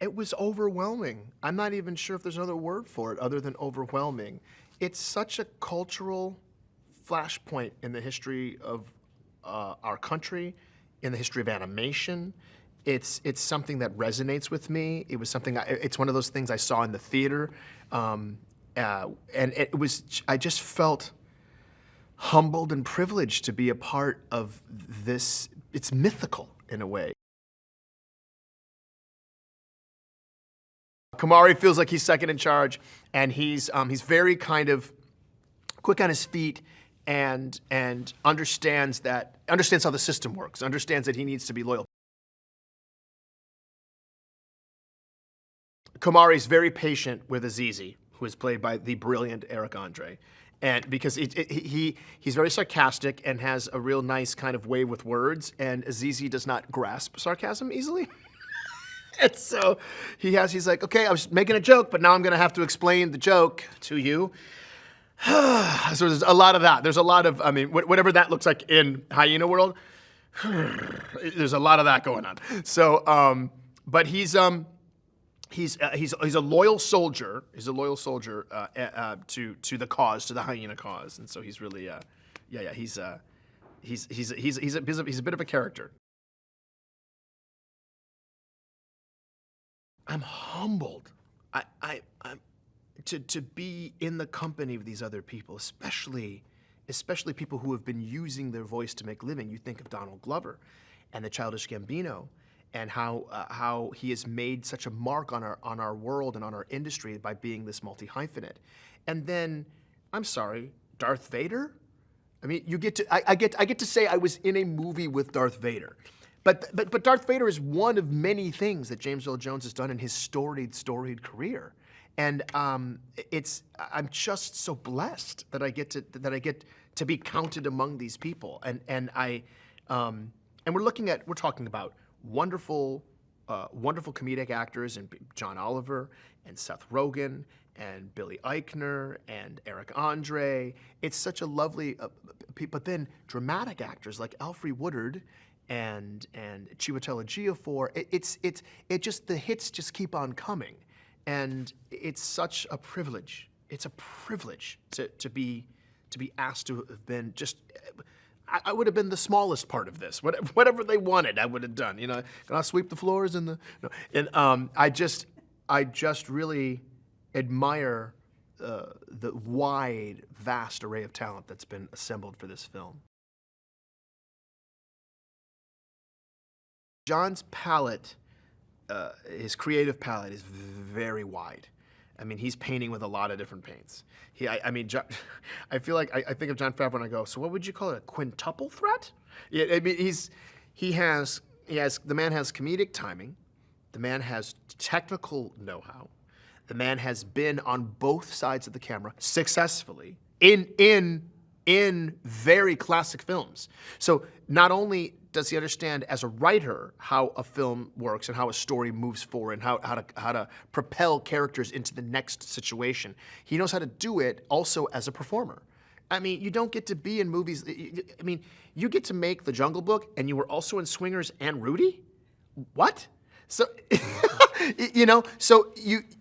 It was overwhelming. I'm not even sure if there's another word for it other than overwhelming. It's such a cultural flashpoint in the history of our country, in the history of animation. It's something that resonates with me. It was something. It's one of those things I saw in the theater, and it was. I just felt humbled and privileged to be a part of this. It's mythical in a way. Kamari feels like he's second in charge, and he's very kind of quick on his feet, and understands how the system works, understands that he needs to be loyal. Kamari's very patient with Azizi, who is played by the brilliant André, and because he's very sarcastic and has a real nice kind of way with words, and Azizi does not grasp sarcasm easily. And so he's like, okay, I was making a joke, but now I'm gonna have to explain the joke to you. So there's a lot of that. There's a lot of, I mean, whatever that looks like in hyena world, there's a lot of that going on. So, but he's a loyal soldier. He's a loyal soldier to the cause, to the hyena cause, and so he's really, he's a bit of a character. I'm humbled. I'm to be in the company of these other people, especially people who have been using their voice to make a living. You think of Donald Glover and the Childish Gambino, and how he has made such a mark on our world and on our industry by being this multi-hyphenate. And then, I'm sorry, Darth Vader? I mean, I get to say I was in a movie with Darth Vader. But Darth Vader is one of many things that James Earl Jones has done in his storied career, and I'm just so blessed that I get to be counted among these people, and we're talking about wonderful comedic actors, and John Oliver and Seth Rogen and Billy Eichner and Eric Andre. It's such a lovely, but then dramatic actors like Alfre Woodard and Chiwetel Ejiofor. The hits just keep on coming, and it's such a privilege. It's a privilege to be asked to have been just. I would have been the smallest part of this. Whatever they wanted, I would have done. You know, can I sweep the floors in the? No. And I just really admire the wide, vast array of talent that's been assembled for this film. John's palette, his creative palette, is very wide. I mean, he's painting with a lot of different paints. I feel like I think of Jon Favreau and I go, so what would you call it, a quintuple threat? Yeah, I mean, the man has comedic timing, the man has technical know-how, the man has been on both sides of the camera successfully in very classic films. So not only does he understand as a writer how a film works and how a story moves forward and how to propel characters into the next situation, he knows how to do it also as a performer. I mean, you don't get to be in movies. I mean, you get to make The Jungle Book, and you were also in Swingers and Rudy? What? So,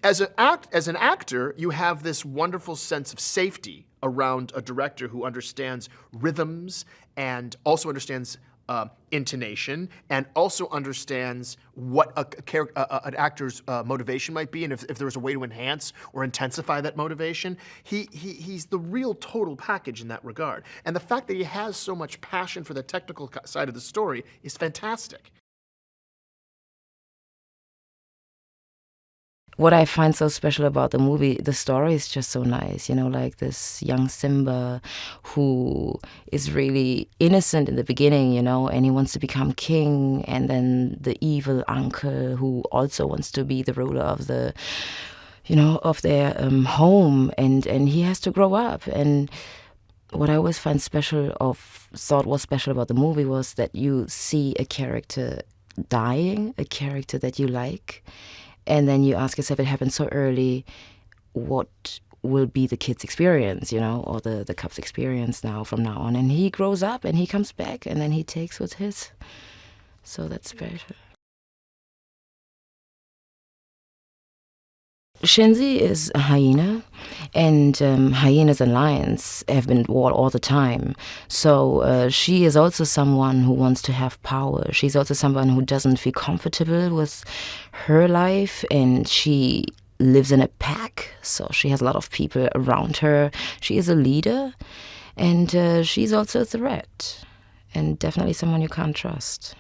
as an actor, you have this wonderful sense of safety around a director who understands rhythms and also understands intonation, and also understands what an actor's motivation might be, and if there was a way to enhance or intensify that motivation. He's the real total package in that regard. And the fact that he has so much passion for the technical side of the story is fantastic. What I find so special about the movie, the story is just so nice, you know, like this young Simba who is really innocent in the beginning, you know, and he wants to become king, and then the evil uncle who also wants to be the ruler of the, you know, of their home, and he has to grow up. And what I always thought was special about the movie was that you see a character dying, a character that you like, and then you ask yourself, it happened so early, what will be the kid's experience, you know, or the cub's experience from now on. And he grows up and he comes back and then he takes what's his. So that's special. Shenzi is a hyena, and hyenas and lions have been at war all the time. So she is also someone who wants to have power. She's also someone who doesn't feel comfortable with her life, and she lives in a pack, so she has a lot of people around her. She is a leader, and she's also a threat, and definitely someone you can't trust.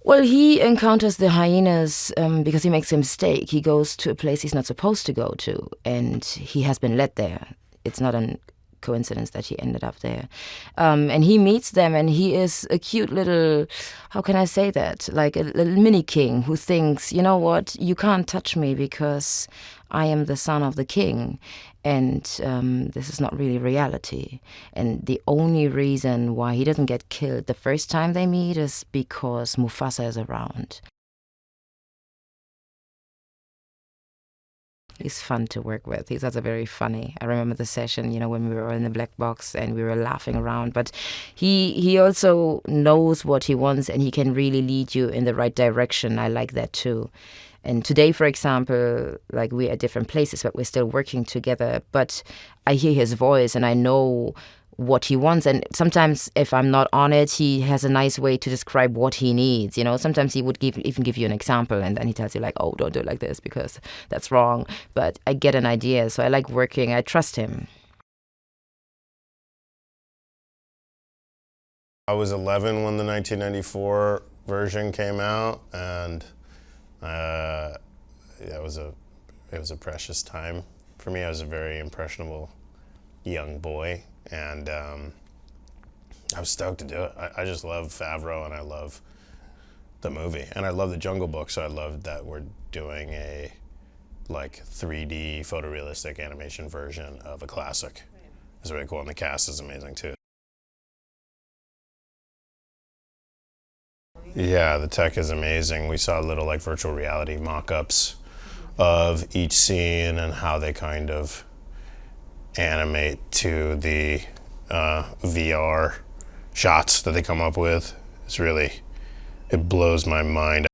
Well, he encounters the hyenas because he makes a mistake. He goes to a place he's not supposed to go to, and he has been led there. It's not a coincidence that he ended up there. And he meets them, and he is a cute little, how can I say that? Like a little mini king who thinks, you know what, you can't touch me because I am the son of the king. And this is not really reality. And the only reason why he doesn't get killed the first time they meet is because Mufasa is around. He's fun to work with. He's also very funny. I remember the session, when we were in the black box and we were laughing around. But he also knows what he wants, and he can really lead you in the right direction. I like that too. And today, for example, like we're at different places, but we're still working together. But I hear his voice and I know what he wants. And sometimes if I'm not on it, he has a nice way to describe what he needs. Sometimes he would even give you an example, and then he tells you like, oh, don't do it like this because that's wrong. But I get an idea. So I like working. I trust him. I was 11 when the 1994 version came out, and it was a precious time for me. I was a very impressionable young boy, and I was stoked to do it. I just love Favreau, and I love the movie, and I love the Jungle Book, so I love that we're doing a 3D photorealistic animation version of a classic. It's really cool, and the cast is amazing too. Yeah, the tech is amazing. We saw little virtual reality mock-ups of each scene and how they kind of animate to the VR shots that they come up with. It blows my mind.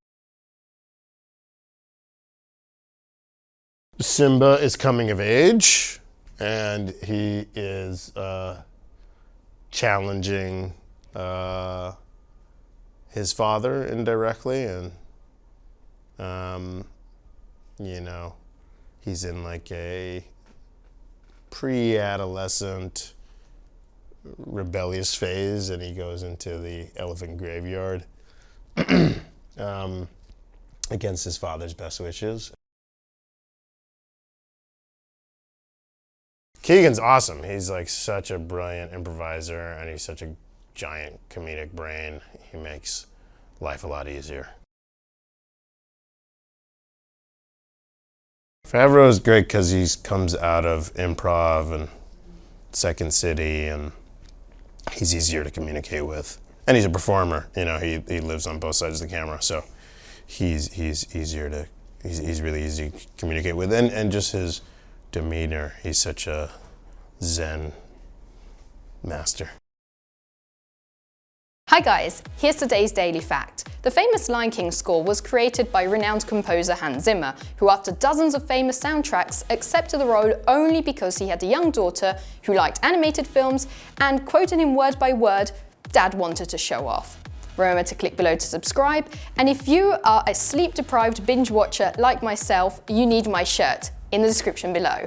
Simba is coming of age, and he is challenging his father indirectly, and he's in a pre-adolescent rebellious phase, and he goes into the elephant graveyard against his father's best wishes. Keegan's awesome. He's such a brilliant improviser, and he's such a giant comedic brain. He makes life a lot easier. Favreau is great because he comes out of improv and Second City, and he's easier to communicate with. And he's a performer. He lives on both sides of the camera, so he's really easy to communicate with. And just his demeanor, he's such a Zen master. Hi guys, here's today's daily fact. The famous Lion King score was created by renowned composer Hans Zimmer, who after dozens of famous soundtracks accepted the role only because he had a young daughter who liked animated films and quoted him word by word, "Dad wanted to show off." Remember to click below to subscribe, and if you are a sleep-deprived binge watcher like myself, you need my shirt in the description below.